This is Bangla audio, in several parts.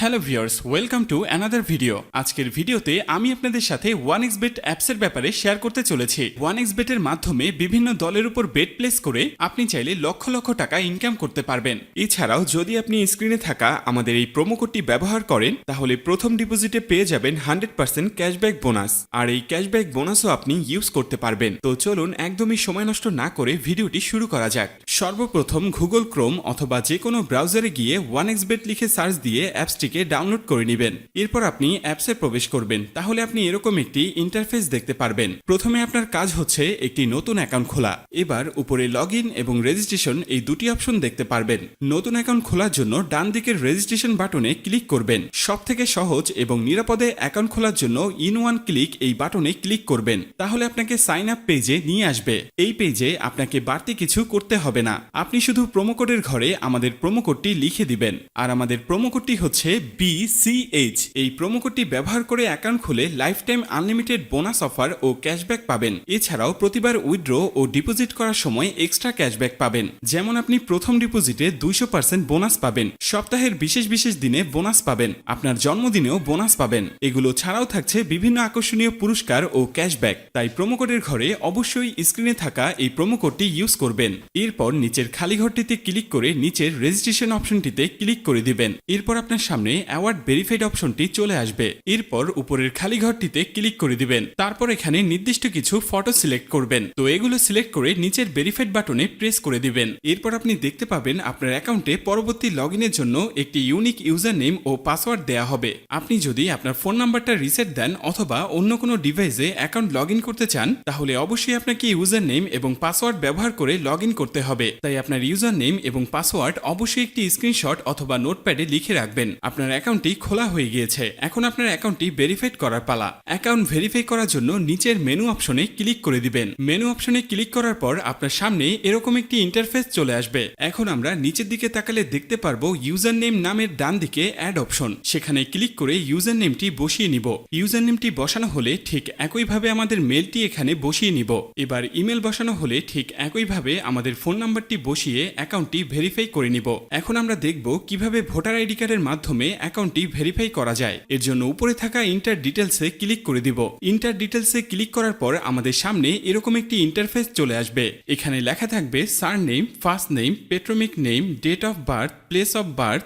Hello viewers, welcome to another video. আজকের ভিডিওতে আমি আপনাদের সাথে 1xBet অ্যাপসের ব্যাপারে শেয়ার করতে চলেছি। 1xBet এর মাধ্যমে বিভিন্ন দলের উপর বেট প্লেস করে আপনি চাইলে লক্ষ লক্ষ টাকা ইনকাম করতে পারবেন। এছাড়াও যদি আপনি স্ক্রিনে থাকা আমাদের এই প্রোমো কোডটি ব্যবহার করেন তাহলে প্রথম ডিপোজিটে পেয়ে যাবেন 100% ক্যাশব্যাক বোনাস, আর এই ক্যাশব্যাক বোনাসও আপনি ইউজ করতে পারবেন। তো চলুন একদমই সময় নষ্ট না করে ভিডিওটি শুরু করা যাক। সর্বপ্রথম গুগল ক্রোম অথবা যে কোনো ব্রাউজারে গিয়ে 1xBet লিখে সার্চ দিয়ে অ্যাপসটিকে ডাউনলোড করে নেবেন। এরপর আপনি অ্যাপসে প্রবেশ করবেন, তাহলে আপনি এরকম একটি ইন্টারফেস দেখতে পারবেন। প্রথমে আপনার কাজ হচ্ছে একটি নতুন অ্যাকাউন্ট খোলা। এবার উপরে লগইন এবং রেজিস্ট্রেশন এই দুটি অপশন দেখতে পারবেন। নতুন অ্যাকাউন্ট খোলার জন্য ডান দিকের রেজিস্ট্রেশন বাটনে ক্লিক করবেন। সবথেকে সহজ এবং নিরাপদে অ্যাকাউন্ট খোলার জন্য ইন ওয়ান ক্লিক এই বাটনে ক্লিক করবেন, তাহলে আপনাকে সাইন আপ পেজে নিয়ে আসবে। এই পেজে আপনাকে বাড়তি কিছু করতে হবে না, আপনি শুধু প্রোমো কোডের ঘরে আমাদের প্রোমো কোডটি লিখে দিবেন। আর আমাদের প্রোমো কোডটি হচ্ছে BCH। এই প্রোমো কোডটি ব্যবহার করে অ্যাকাউন্ট খুলে lifetime unlimited bonus offer ও ক্যাশব্যাক পাবেন। এছাড়াও প্রতিবার উইথড্র ও ডিপোজিট করার সময় এক্সট্রা ক্যাশব্যাক পাবেন। যেমন আপনি প্রথম ডিপোজিটে 200% বোনাস পাবেন, সপ্তাহের বিশেষ বিশেষ দিনে বোনাস পাবেন, আপনার জন্মদিনেও বোনাস পাবেন। এগুলো ছাড়াও থাকছে বিভিন্ন আকর্ষণীয় পুরস্কার ও ক্যাশব্যাক। তাই প্রোমো কোডের ঘরে অবশ্যই স্ক্রিনে থাকা এই প্রোমো কোডটি ইউজ করবেন। এরপর নিচের খালি ঘরটিতে ক্লিক করে নিচের রেজিস্ট্রেশন অপশনটিতে ক্লিক করে দিবেন। এরপর আপনার সামনে অ্যাওয়ার্ড ভেরিফাইড অপশনটি চলে আসবে। এরপর উপরের খালি ঘরটিতে ক্লিক করে দিবেন। তারপর এখানে নির্দিষ্ট কিছু ফটো সিলেক্ট করবেন। তো এগুলো সিলেক্ট করে নিচের ভেরিফাইড বাটনে প্রেস করে দিবেন। এরপর আপনি দেখতে পাবেন আপনার অ্যাকাউন্টে পরবর্তী লগইনের জন্য একটি ইউনিক ইউজার নেম ও পাসওয়ার্ড দেওয়া হবে। আপনি যদি আপনার ফোন নাম্বারটা রিসেট দেন অথবা অন্য কোনো ডিভাইসে অ্যাকাউন্ট লগইন করতে চান, তাহলে অবশ্যই আপনাকে ইউজার নেম এবং পাসওয়ার্ড ব্যবহার করে লগইন করতে হবে। তাই আপনার ইউজার নেম এবং পাসওয়ার্ড অবশ্যই একটি স্ক্রিনশট অথবা নোটপ্যাডে লিখে রাখবেন। আপনার অ্যাকাউন্টটি খোলা হয়ে গিয়েছে, এখন আপনার অ্যাকাউন্টটি ভেরিফাইড করার পালা। অ্যাকাউন্ট ভেরিফাই করার জন্য নিচের মেনু অপশনে ক্লিক করে দিবেন। মেনু অপশনে ক্লিক করার পর আপনার সামনে এরকম একটি ইন্টারফেস চলে আসবে। এখন আমরা নিচের দিকে তাকালে দেখতে পারবো ইউজার নেম নামের ডান দিকে অ্যাড অপশন, সেখানে ক্লিক করে ইউজার নেমটি বসিয়ে নিব। ইউজার নেমটি বসানো হলে ঠিক একইভাবে আমাদের মেলটি এখানে বসিয়ে নিব। এবার ইমেল বসানো হলে ঠিক একইভাবে আমাদের ফোন নাম্বারটি বসিয়ে অ্যাকাউন্টটি ভেরিফাই করে নিব। এখন আমরা দেখব কিভাবে ভোটার আইডি কার্ডের মাধ্যমে অ্যাকাউন্টটি ভেরিফাই করা যায়। এর জন্য উপরে থাকা ইন্টার ডিটেলসে ক্লিক করে দিব। ইন্টার ডিটেলসে ক্লিক করার পর আমাদের সামনে এরকম একটি ইন্টারফেস চলে আসবে। এখানে লেখা থাকবে surname, first name, patronymic name, date of birth, place of birth,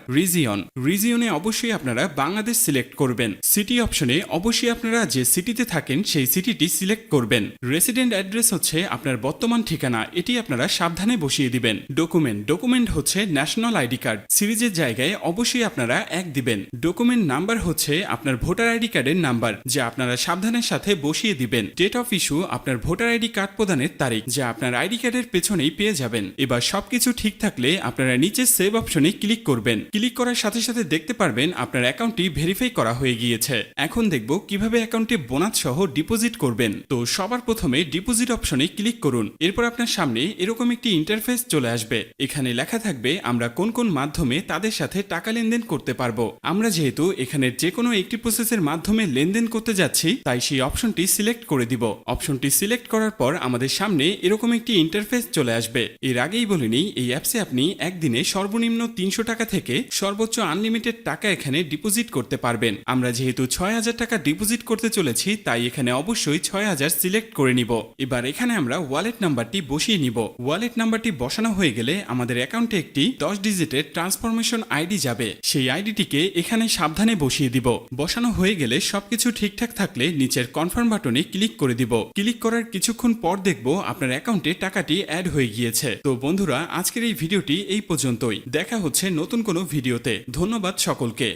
রিজিয়নে অবশ্যই আপনারা বাংলাদেশ সিলেক্ট করবেন। সিটি অপশনে অবশ্যই আপনারা যে সিটিতে থাকেন সেই সিটিটি সিলেক্ট করবেন। রেসিডেন্ট অ্যাড্রেস হচ্ছে আপনার বর্তমান ঠিকানা, এটি আপনারা সাবধানে বসিয়ে দিবেন। ডকুমেন্ট হচ্ছে ন্যাশনাল আইডি কার্ড, সিরিজের জায়গায় অবশ্যই আপনারা 1 দিবেন। ডকুমেন্ট নাম্বার হচ্ছে আপনার ভোটার আইডি কার্ডের নাম্বার, যা আপনারা সাবধানের সাথে বসিয়ে দিবেন। ডেট অফ ইস্যু আপনার ভোটার আইডি কার্ড প্রদানের তারিখ, যা আপনার আইডি কার্ডের পেছনেই পেয়ে যাবেন। এবার সবকিছু ঠিক থাকলে আপনারা নিচে সেভ অপশনে ক্লিক করবেন। ক্লিক করার সাথে সাথে দেখতে পারবেন আপনার অ্যাকাউন্টটি ভেরিফাই করা হয়ে গিয়েছে। এখন দেখব কিভাবে অ্যাকাউন্টে বোনাস সহ ডিপোজিট করবেন। তো সবার প্রথমে ডিপোজিট অপশনে ক্লিক করুন। এরপর আপনার সামনে এরকম একটি ইন্টারফেস চলে আসবে। এখানে লেখা থাকবে আমরা কোন কোন মাধ্যমে তাদের সাথে টাকা লেনদেন করতে পারবো। আমরা যেহেতু এখানে যে কোনো একটি প্রসেসের মাধ্যমে লেনদেন করতে যাচ্ছি, তাই সেই অপশনটি সিলেক্ট করে দিব। অপশনটি সিলেক্ট করার পর আমাদের সামনে এরকম একটি ইন্টারফেস চলে আসবে। এর আগেই বলে নিই, এই অ্যাপসে আপনি একদিনে সর্বনিম্ন 300 টাকা থেকে সর্বোচ্চ আনলিমিটেড টাকা এখানে ডিপোজিট করতে পারবেন। আমরা যেহেতু 6000 টাকা ডিপোজিট করতে চলেছি, তাই এখানে অবশ্যই 6000 সিলেক্ট করে নিব। এবার এখানে আমরা ওয়ালেট নাম্বারটি বসিয়ে নিব। ওয়ালেট নাম্বারটি বসানো হয়ে গেলে আমাদের অ্যাকাউন্টে একটি 10 ডিজিটের ট্রান্সফরমেশন আইডি যাবে। সেই আইডিটিকে এখানে সাবধানে বসিয়ে দিব। বসানো হয়ে গেলে সবকিছু ঠিকঠাক থাকলে নিচের কনফার্ম বাটনে ক্লিক করে দিব। ক্লিক করার কিছুক্ষণ পর দেখব আপনার অ্যাকাউন্টে টাকাটি অ্যাড হয়ে গিয়েছে। তো বন্ধুরা, আজকের এই ভিডিওটি এই পর্যন্তই। দেখা হচ্ছে নতুন কোনো ভিডিওতে। ধন্যবাদ সকলকে।